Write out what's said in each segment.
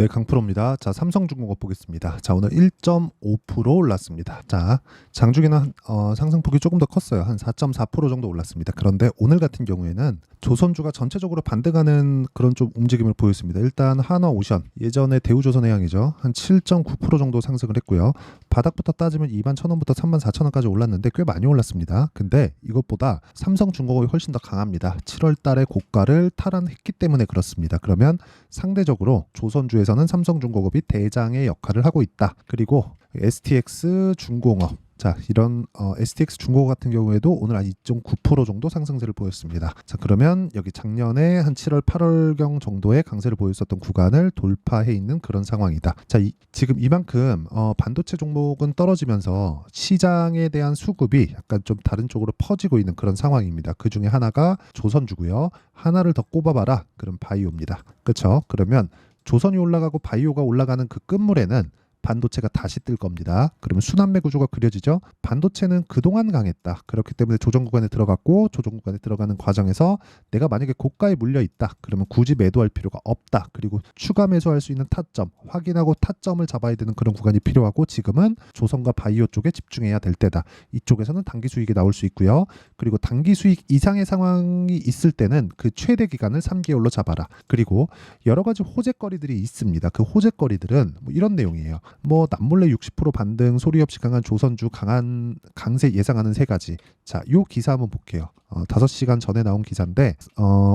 네, 강프로입니다. 자, 삼성중공업 보겠습니다. 자, 오늘 1.5% 올랐습니다. 자, 장중에는 상승폭이 조금 더 컸어요. 한 4.4% 정도 올랐습니다. 그런데 오늘 같은 경우에는 조선주가 전체적으로 반등하는 그런 좀 움직임을 보였습니다. 일단 하나오션, 예전에 대우조선해양이죠. 한 7.9% 정도 상승을 했고요. 바닥부터 따지면 21,000원부터 34,000원까지 올랐는데 꽤 많이 올랐습니다. 근데 이것보다 삼성중공업이 훨씬 더 강합니다. 7월 달에 고가를 탈환했기 때문에 그렇습니다. 그러면 상대적으로 조선주에서는 삼성중공업이 대장의 역할을 하고 있다. 그리고 STX 중공업, 자, 이런 STX 중공업 같은 경우에도 오늘 한 2.9% 정도 상승세를 보였습니다. 자, 그러면 여기 작년에 한 7월 8월경 정도의 강세를 보였었던 구간을 돌파해 있는 그런 상황이다. 자, 지금 이만큼 반도체 종목은 떨어지면서 시장에 대한 수급이 약간 좀 다른 쪽으로 퍼지고 있는 그런 상황입니다. 그 중에 하나가 조선주고요. 하나를 더 꼽아봐라. 그럼 바이오입니다. 그렇죠? 그러면 조선이 올라가고 바이오가 올라가는 그 끝물에는 반도체가 다시 뜰 겁니다. 그러면 순환매 구조가 그려지죠. 반도체는 그동안 강했다. 그렇기 때문에 조정 구간에 들어갔고 조정 구간에 들어가는 과정에서 내가 만약에 고가에 물려 있다. 그러면 굳이 매도할 필요가 없다. 그리고 추가 매수할 수 있는 타점, 확인하고 타점을 잡아야 되는 그런 구간이 필요하고 지금은 조선과 바이오 쪽에 집중해야 될 때다. 이쪽에서는 단기 수익이 나올 수 있고요. 그리고 단기 수익 이상의 상황이 있을 때는 그 최대 기간을 3개월로 잡아라. 그리고 여러 가지 호재거리들이 있습니다. 그 호재거리들은 뭐 이런 내용이에요. 뭐 남몰래 60% 반등, 소리 없이 강한 조선주, 강한 강세 예상하는 세 가지. 자, 요 기사 한번 볼게요. 5시간 전에 나온 기사인데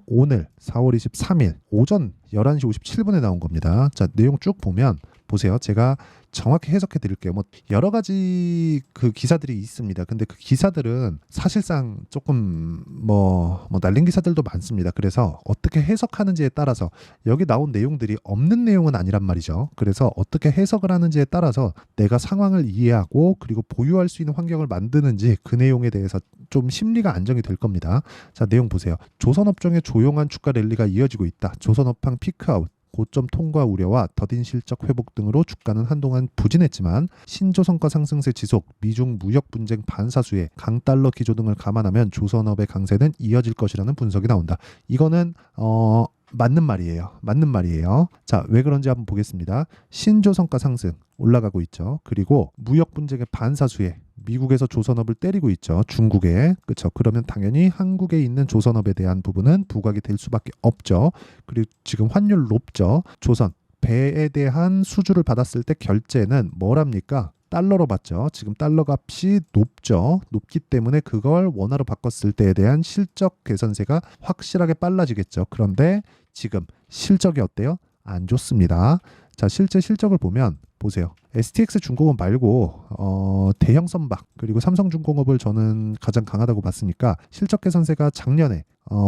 오늘 4월 23일 오전 11시 57분에 나온 겁니다. 자, 내용 쭉 보면 보세요. 제가 정확히 해석해 드릴게요. 뭐 여러 가지 그 기사들이 있습니다. 근데 그 기사들은 사실상 조금 뭐 날린 기사들도 많습니다. 그래서 어떻게 해석하는지에 따라서 여기 나온 내용들이 없는 내용은 아니란 말이죠. 그래서 어떻게 해석을 하는지에 따라서 내가 상황을 이해하고 그리고 보유할 수 있는 환경을 만드는지 그 내용에 대해서 좀 심리가 안정이 될 겁니다. 자, 내용 보세요. 조선업종의 조용한 주가 랠리가 이어지고 있다. 조선업황 피크아웃. 고점 통과 우려와 더딘 실적 회복 등으로 주가는 한동안 부진했지만 신조선가 상승세 지속, 미중 무역 분쟁 반사수에 강달러 기조 등을 감안하면 조선업의 강세는 이어질 것이라는 분석이 나온다. 이거는 맞는 말이에요. 맞는 말이에요. 자, 왜 그런지 한번 보겠습니다. 신조선가 상승 올라가고 있죠. 그리고 무역 분쟁의 반사수에 미국에서 조선업을 때리고 있죠. 중국에. 그렇죠. 그러면 당연히 한국에 있는 조선업에 대한 부분은 부각이 될 수밖에 없죠. 그리고 지금 환율 높죠. 조선 배에 대한 수주를 받았을 때 결제는 뭐랍니까? 달러로 받죠. 지금 달러 값이 높죠. 높기 때문에 그걸 원화로 바꿨을 때에 대한 실적 개선세가 확실하게 빨라지겠죠. 그런데 지금 실적이 어때요? 안 좋습니다. 자, 실제 실적을 보면 보세요. STX 중공업 말고 대형 선박 그리고 삼성중공업을 저는 가장 강하다고 봤으니까 실적 개선세가 작년에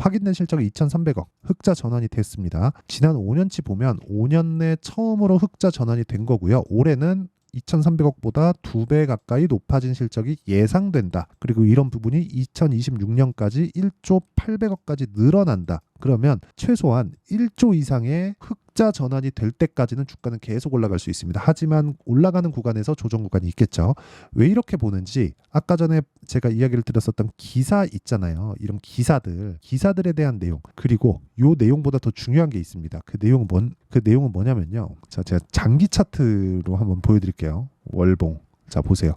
확인된 실적이 2,300억 흑자 전환이 됐습니다. 지난 5년치 보면 5년 내 처음으로 흑자 전환이 된 거고요. 올해는 2,300억보다 2배 가까이 높아진 실적이 예상된다. 그리고 이런 부분이 2026년까지 1조 800억까지 늘어난다. 그러면 최소한 1조 이상의 흑자 전환이 될 때까지는 주가는 계속 올라갈 수 있습니다. 하지만 올라가는 구간에서 조정 구간이 있겠죠. 왜 이렇게 보는지 아까 전에 제가 이야기를 드렸었던 기사 있잖아요. 이런 기사들에 대한 내용 그리고 요 내용보다 더 중요한 게 있습니다. 그 내용은 뭐냐면요. 자, 제가 장기 차트로 한번 보여드릴게요. 월봉. 자, 보세요.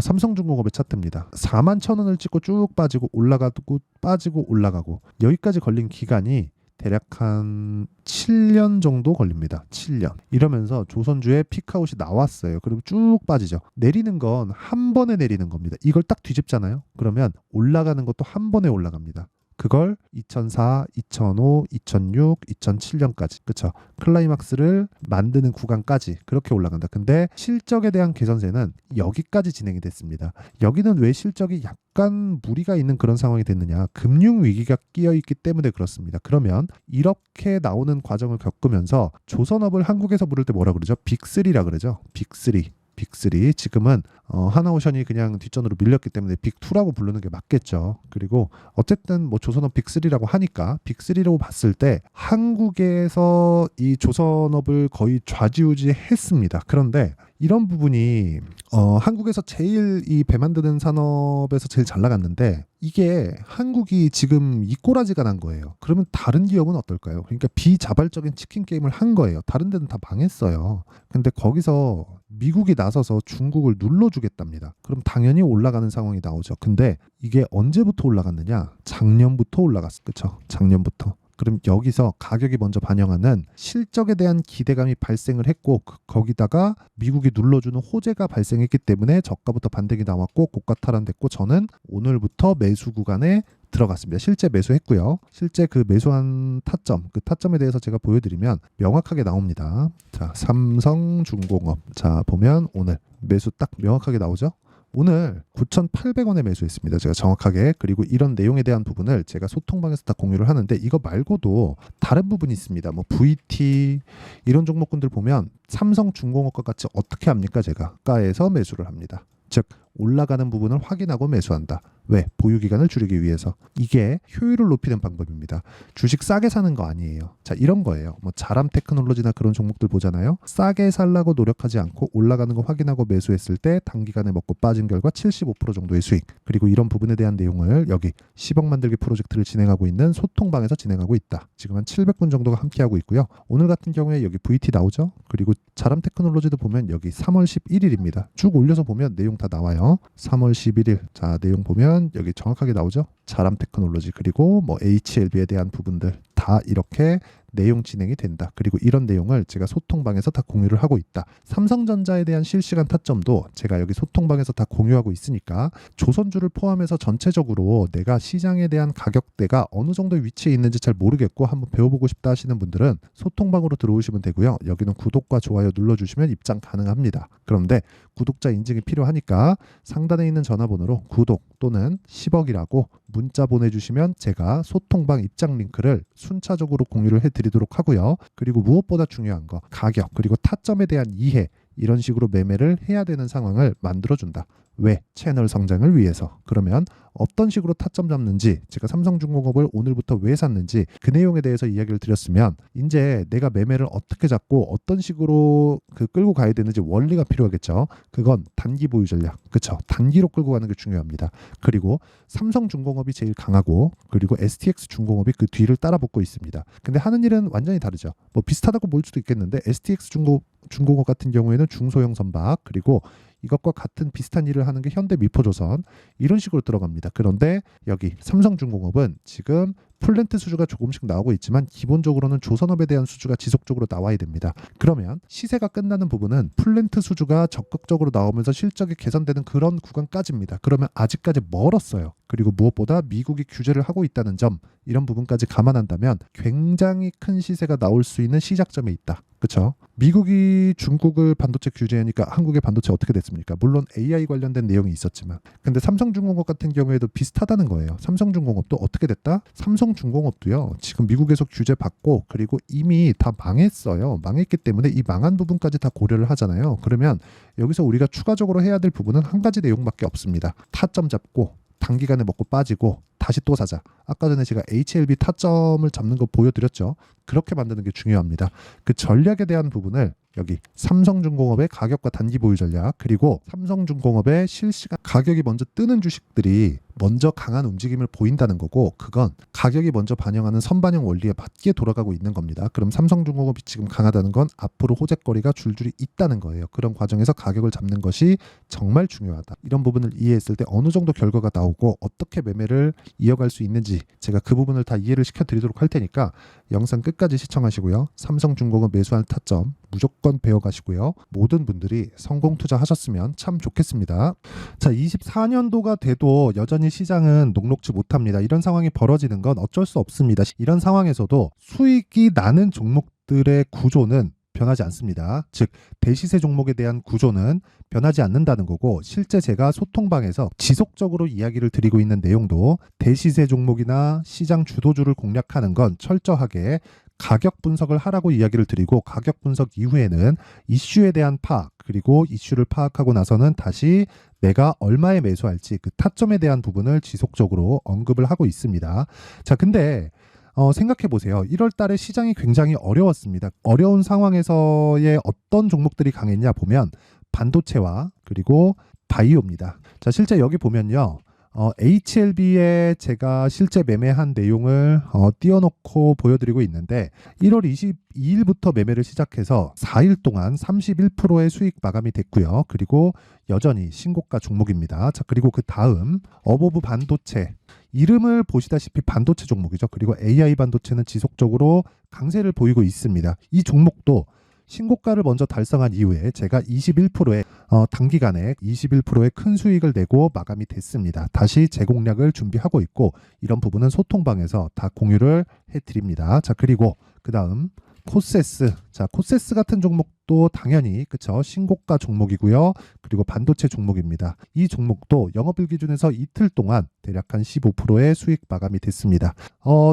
삼성중공업의 차트입니다. 41,000원을 찍고 쭉 빠지고 올라가고 빠지고 올라가고 여기까지 걸린 기간이 대략 한 7년 정도 걸립니다. 7년. 이러면서 조선주의 피크아웃이 나왔어요. 그리고 쭉 빠지죠. 내리는 건 한 번에 내리는 겁니다. 이걸 딱 뒤집잖아요. 그러면 올라가는 것도 한 번에 올라갑니다. 그걸 2004, 2005, 2006, 2007년까지 그쵸 클라이막스를 만드는 구간까지 그렇게 올라간다. 근데 실적에 대한 개선세는 여기까지 진행이 됐습니다. 여기는 왜 실적이 약간 무리가 있는 그런 상황이 됐느냐. 금융위기가 끼어있기 때문에 그렇습니다. 그러면 이렇게 나오는 과정을 겪으면서 조선업을 한국에서 부를 때 뭐라 그러죠? 빅3라 그러죠. 빅3 지금은 하나오션이 그냥 뒷전으로 밀렸기 때문에 빅2라고 부르는 게 맞겠죠. 그리고 어쨌든 뭐 조선업 빅3라고 하니까 빅3라고 봤을 때 한국에서 이 조선업을 거의 좌지우지했습니다. 그런데 이런 부분이 한국에서 제일 이 배 만드는 산업에서 제일 잘 나갔는데 이게 한국이 지금 이 꼬라지가 난 거예요. 그러면 다른 기업은 어떨까요? 그러니까 비자발적인 치킨 게임을 한 거예요. 다른 데는 다 망했어요. 근데 거기서 미국이 나서서 중국을 눌러주겠답니다. 그럼 당연히 올라가는 상황이 나오죠. 근데 이게 언제부터 올라갔느냐? 작년부터 올라갔어. 그쵸? 작년부터. 그럼 여기서 가격이 먼저 반영하는 실적에 대한 기대감이 발생을 했고 거기다가 미국이 눌러주는 호재가 발생했기 때문에 저가부터 반등이 나왔고 고가 탈환됐고 저는 오늘부터 매수 구간에 들어갔습니다. 실제 매수했고요. 실제 그 매수한 타점, 그 타점에 대해서 제가 보여드리면 명확하게 나옵니다. 자, 삼성중공업. 자, 보면 오늘 매수 딱 명확하게 나오죠? 오늘 9,800원에 매수했습니다. 제가 정확하게. 그리고 이런 내용에 대한 부분을 제가 소통방에서 다 공유를 하는데 이거 말고도 다른 부분이 있습니다. 뭐 VT 이런 종목군들 보면 삼성중공업과 같이 어떻게 합니까? 제가 가에서 매수를 합니다. 즉 올라가는 부분을 확인하고 매수한다. 왜? 보유기간을 줄이기 위해서. 이게 효율을 높이는 방법입니다. 주식 싸게 사는 거 아니에요. 자, 이런 거예요. 뭐 자람 테크놀로지나 그런 종목들 보잖아요. 싸게 살라고 노력하지 않고 올라가는 거 확인하고 매수했을 때 단기간에 먹고 빠진 결과 75% 정도의 수익. 그리고 이런 부분에 대한 내용을 여기 10억 만들기 프로젝트를 진행하고 있는 소통방에서 진행하고 있다. 지금 한 700분 정도가 함께하고 있고요. 오늘 같은 경우에 여기 VT 나오죠. 그리고 자람 테크놀로지도 보면 여기 3월 11일입니다. 쭉 올려서 보면 내용 다 나와요. 3월 11일. 자, 내용 보면 여기 정확하게 나오죠. 자람 테크놀로지 그리고 뭐 HLB에 대한 부분들 다 이렇게 내용 진행이 된다. 그리고 이런 내용을 제가 소통방에서 다 공유를 하고 있다. 삼성전자에 대한 실시간 타점도 제가 여기 소통방에서 다 공유하고 있으니까 조선주를 포함해서 전체적으로 내가 시장에 대한 가격대가 어느 정도 위치에 있는지 잘 모르겠고 한번 배워보고 싶다 하시는 분들은 소통방으로 들어오시면 되고요. 여기는 구독과 좋아요 눌러주시면 입장 가능합니다. 그런데 구독자 인증이 필요하니까 상단에 있는 전화번호로 구독 또는 10억이라고 문자 보내주시면 제가 소통방 입장 링크를 순차적으로 공유를 해드리도록 하고요. 그리고 무엇보다 중요한 거 가격 그리고 타점에 대한 이해 이런 식으로 매매를 해야 되는 상황을 만들어준다. 왜? 채널 성장을 위해서. 그러면 어떤 식으로 타점 잡는지 제가 삼성중공업을 오늘부터 왜 샀는지 그 내용에 대해서 이야기를 드렸으면 이제 내가 매매를 어떻게 잡고 어떤 식으로 그 끌고 가야 되는지 원리가 필요하겠죠. 그건 단기 보유 전략. 그렇죠. 단기로 끌고 가는 게 중요합니다. 그리고 삼성중공업이 제일 강하고 그리고 STX중공업이 그 뒤를 따라붙고 있습니다. 근데 하는 일은 완전히 다르죠. 뭐 비슷하다고 볼 수도 있겠는데 STX중공업 같은 경우에는 중소형 선박 그리고 이것과 같은 비슷한 일을 하는 게 현대미포조선 이런 식으로 들어갑니다. 그런데 여기 삼성중공업은 지금 플랜트 수주가 조금씩 나오고 있지만 기본적으로는 조선업에 대한 수주가 지속적으로 나와야 됩니다. 그러면 시세가 끝나는 부분은 플랜트 수주가 적극적으로 나오면서 실적이 개선되는 그런 구간까지입니다. 그러면 아직까지 멀었어요. 그리고 무엇보다 미국이 규제를 하고 있다는 점 이런 부분까지 감안한다면 굉장히 큰 시세가 나올 수 있는 시작점에 있다. 그렇죠? 미국이 중국을 반도체 규제하니까 한국의 반도체 어떻게 됐습니까? 물론 AI 관련된 내용이 있었지만 근데 삼성중공업 같은 경우에도 비슷하다는 거예요. 삼성중공업도 어떻게 됐다? 삼성중공업도요. 지금 미국에서 규제 받고 그리고 이미 다 망했어요. 망했기 때문에 이 망한 부분까지 다 고려를 하잖아요. 그러면 여기서 우리가 추가적으로 해야 될 부분은 한 가지 내용밖에 없습니다. 타점 잡고 단기간에 먹고 빠지고 다시 또 사자. 아까 전에 제가 HLB 타점을 잡는 거 보여드렸죠. 그렇게 만드는 게 중요합니다. 그 전략에 대한 부분을 여기 삼성중공업의 가격과 단기 보유 전략 그리고 삼성중공업의 실시간 가격이 먼저 뜨는 주식들이 먼저 강한 움직임을 보인다는 거고 그건 가격이 먼저 반영하는 선반영 원리에 맞게 돌아가고 있는 겁니다. 그럼 삼성중공업이 지금 강하다는 건 앞으로 호재거리가 줄줄이 있다는 거예요. 그런 과정에서 가격을 잡는 것이 정말 중요하다. 이런 부분을 이해했을 때 어느 정도 결과가 나오고 어떻게 매매를 이어갈 수 있는지 제가 그 부분을 다 이해를 시켜드리도록 할 테니까 영상 끝까지 시청하시고요. 삼성중공업 매수할 타점 무조건 배워가시고요. 모든 분들이 성공 투자하셨으면 참 좋겠습니다. 자, 24년도가 돼도 여전히 시장은 녹록지 못합니다. 이런 상황이 벌어지는 건 어쩔 수 없습니다. 이런 상황에서도 수익이 나는 종목들의 구조는 변하지 않습니다. 즉 대시세 종목에 대한 구조는 변하지 않는다는 거고 실제 제가 소통방에서 지속적으로 이야기를 드리고 있는 내용도 대시세 종목이나 시장 주도주를 공략하는 건 철저하게 가격 분석을 하라고 이야기를 드리고 가격 분석 이후에는 이슈에 대한 파악 그리고 이슈를 파악하고 나서는 다시 내가 얼마에 매수할지 그 타점에 대한 부분을 지속적으로 언급을 하고 있습니다. 자, 근데 생각해 보세요. 1월 달에 시장이 굉장히 어려웠습니다. 어려운 상황에서의 어떤 종목들이 강했냐 보면 반도체와 그리고 바이오입니다. 자, 실제 여기 보면요. HLB에 제가 실제 매매한 내용을 띄워놓고 보여드리고 있는데 1월 22일부터 매매를 시작해서 4일 동안 31%의 수익 마감이 됐고요. 그리고 여전히 신고가 종목입니다. 자, 그리고 그 다음 어보브 반도체 이름을 보시다시피 반도체 종목이죠. 그리고 AI 반도체는 지속적으로 강세를 보이고 있습니다. 이 종목도 신고가를 먼저 달성한 이후에 제가 21%의 단기간에 21%의 큰 수익을 내고 마감이 됐습니다. 다시 재공략을 준비하고 있고 이런 부분은 소통방에서 다 공유를 해드립니다. 자, 그리고 그 다음 코세스. 자, 코세스 같은 종목도 당연히 그쵸 신고가 종목이고요. 그리고 반도체 종목입니다. 이 종목도 영업일 기준에서 이틀 동안 대략 한 15%의 수익 마감이 됐습니다.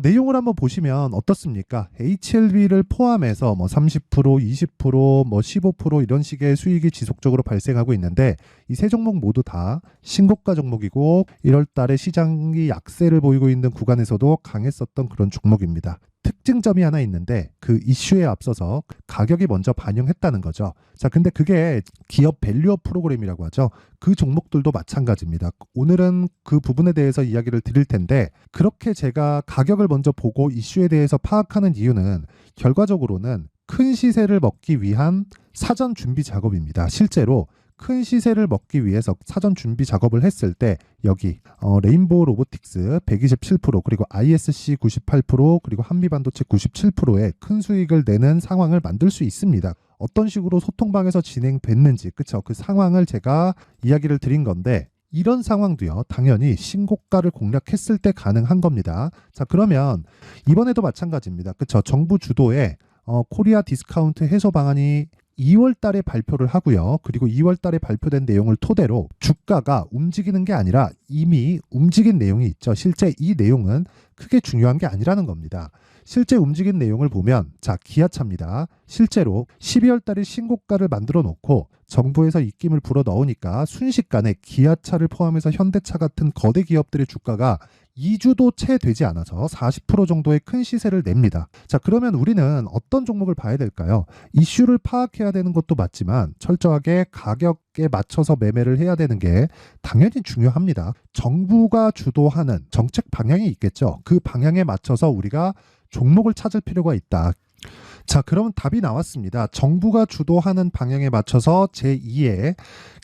내용을 한번 보시면 어떻습니까? HLB를 포함해서 뭐 30%, 20%, 뭐 15% 이런 식의 수익이 지속적으로 발생하고 있는데 이 세 종목 모두 다 신고가 종목이고 1월 달에 시장이 약세를 보이고 있는 구간에서도 강했었던 그런 종목입니다. 특징점이 하나 있는데 그 이슈에 앞서서 가격이 먼저 반영했다는 거죠. 자, 근데 그게 기업 밸류업 프로그램이라고 하죠. 그 종목들도 마찬가지입니다. 오늘은 그 부분에 대해서 이야기를 드릴 텐데 그렇게 제가 가격을 먼저 보고 이슈에 대해서 파악하는 이유는 결과적으로는 큰 시세를 먹기 위한 사전 준비 작업입니다. 실제로 큰 시세를 먹기 위해서 사전 준비 작업을 했을 때 여기 레인보우 로보틱스 127% 그리고 ISC 98% 그리고 한미반도체 97%의 큰 수익을 내는 상황을 만들 수 있습니다. 어떤 식으로 소통방에서 진행됐는지 그쵸? 그 상황을 제가 이야기를 드린 건데 이런 상황도요 당연히 신고가를 공략했을 때 가능한 겁니다. 자, 그러면 이번에도 마찬가지입니다. 그쵸? 정부 주도의 코리아 디스카운트 해소 방안이 2월 달에 발표를 하고요. 그리고 2월 달에 발표된 내용을 토대로 주가가 움직이는 게 아니라 이미 움직인 내용이 있죠. 실제 이 내용은 크게 중요한 게 아니라는 겁니다. 실제 움직인 내용을 보면 자, 기아차입니다. 실제로 12월 달에 신고가를 만들어 놓고 정부에서 입김을 불어 넣으니까 순식간에 기아차를 포함해서 현대차 같은 거대 기업들의 주가가 2주도 채 되지 않아서 40% 정도의 큰 시세를 냅니다. 자, 그러면 우리는 어떤 종목을 봐야 될까요? 이슈를 파악해야 되는 것도 맞지만 철저하게 가격에 맞춰서 매매를 해야 되는 게 당연히 중요합니다. 정부가 주도하는 정책 방향이 있겠죠. 그 방향에 맞춰서 우리가 종목을 찾을 필요가 있다. 자, 그러면 답이 나왔습니다. 정부가 주도하는 방향에 맞춰서 제2의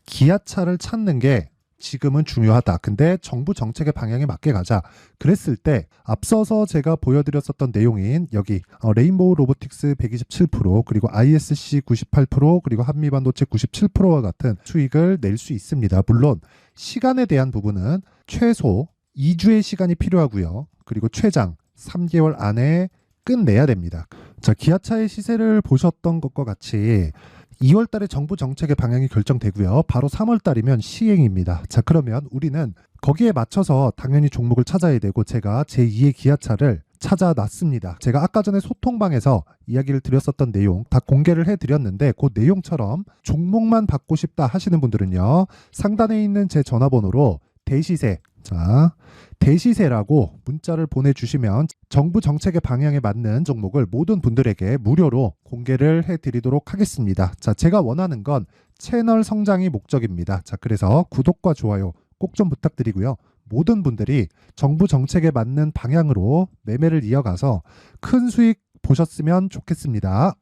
기아차를 찾는 게 지금은 중요하다. 근데 정부 정책의 방향에 맞게 가자. 그랬을 때 앞서서 제가 보여드렸었던 내용인 여기 레인보우 로보틱스 127% 그리고 ISC 98% 그리고 한미반도체 97%와 같은 수익을 낼 수 있습니다. 물론 시간에 대한 부분은 최소 2주의 시간이 필요하고요. 그리고 최장 3개월 안에 끝내야 됩니다. 자, 기아차의 시세를 보셨던 것과 같이 2월 달에 정부 정책의 방향이 결정되고요. 바로 3월 달이면 시행입니다. 자, 그러면 우리는 거기에 맞춰서 당연히 종목을 찾아야 되고 제가 제2의 기아차를 찾아놨습니다. 제가 아까 전에 소통방에서 이야기를 드렸었던 내용 다 공개를 해드렸는데 그 내용처럼 종목만 받고 싶다 하시는 분들은요. 상단에 있는 제 전화번호로 대시세, 자, 대시세라고 문자를 보내주시면 정부 정책의 방향에 맞는 종목을 모든 분들에게 무료로 공개를 해드리도록 하겠습니다. 자, 제가 원하는 건 채널 성장이 목적입니다. 자, 그래서 구독과 좋아요 꼭 좀 부탁드리고요. 모든 분들이 정부 정책에 맞는 방향으로 매매를 이어가서 큰 수익 보셨으면 좋겠습니다.